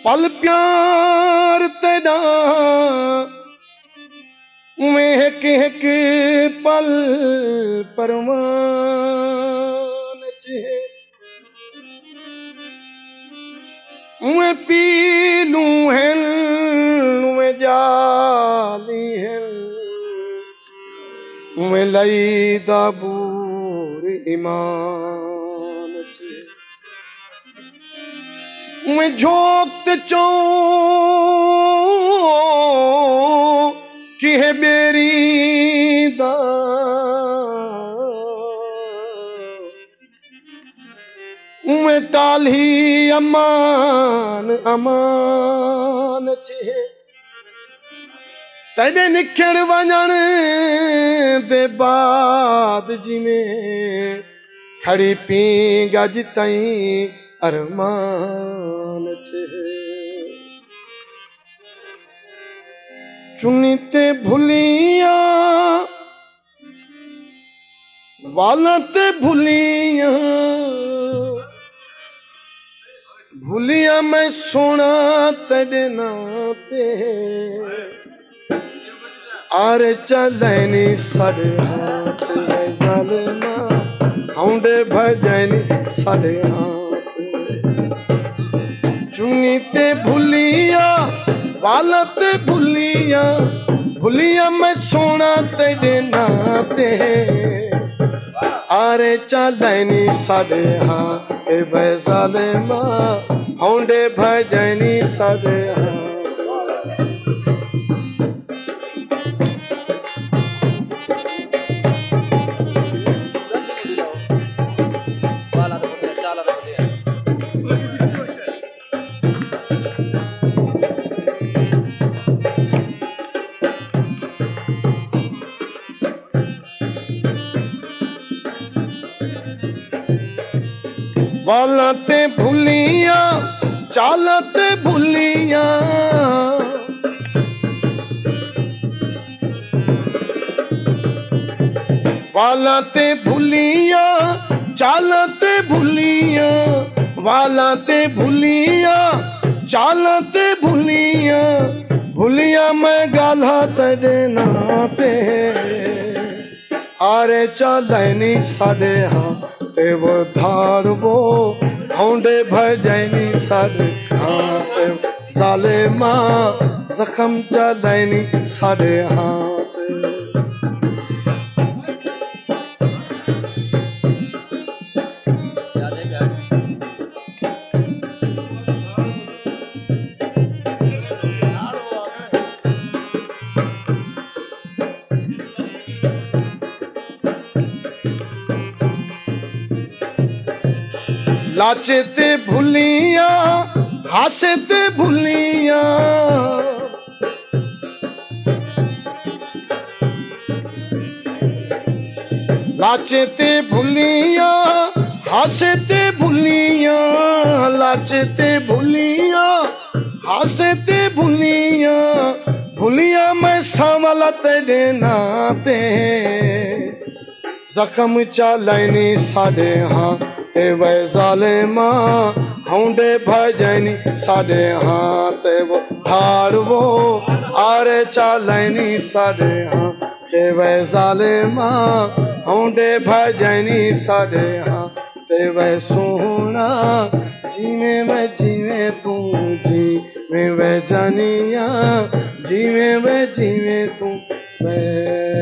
पल प्यार तेरा उमें हिक हिक पल परवान चे उमें पीलू हैं उमें जाली हैं उमें लई दाबूर ईमान चे उमें झोंकत चो कि है बेरी दा उमें टाली अमान अमान चे तेरे निखर वजन दे बाद जिमें खड़ी पी गज तई अरमान चे चुनी ते भुलिया वाला ते भुलिया भुलिया मैं सोना तेरे नाते आर चलैनी साढ़े हाथ जालिमा औंदे भजनी साढ़े हाथ चुनी ते भुलिया वाला ते भुलिया भुलिया मैं सोना तेरे नाते आरे चलैनी साढ़े हाथ जालिमा औंदे भजनी साढ़े हाथ वालते भुलिया चालते भुलिया वालते भुलिया चालते भुलिया वालते भुलिया चालते भुलिया भुलिया मैं गाला तेरे नाते आरे चलैनी साढ़े हाथ ते वो धार वो औंदे भजनी साढ़े हाथ जालिमा जख्म चलैनी साढ़े हाथ लाचते भुलिया हंसते भुलिया लाचते भुलिया हंसते भुलिया लाचते भुलिया हंसते भुलिया भुलिया मैं संभल तेरे नाते जख्म चलैनी साढ़े हाथ ते वह जालिमा औंदे भजनी साढ़े हाथ वो धार वो आरे चलैनी साढ़े हाथ ते वह जालिमा औंदे भजनी साढ़े हाथ ते वह सोना जीवे मैं जीवे तू जी मैं वह जानिया जीवे मैं जीवे तू मैं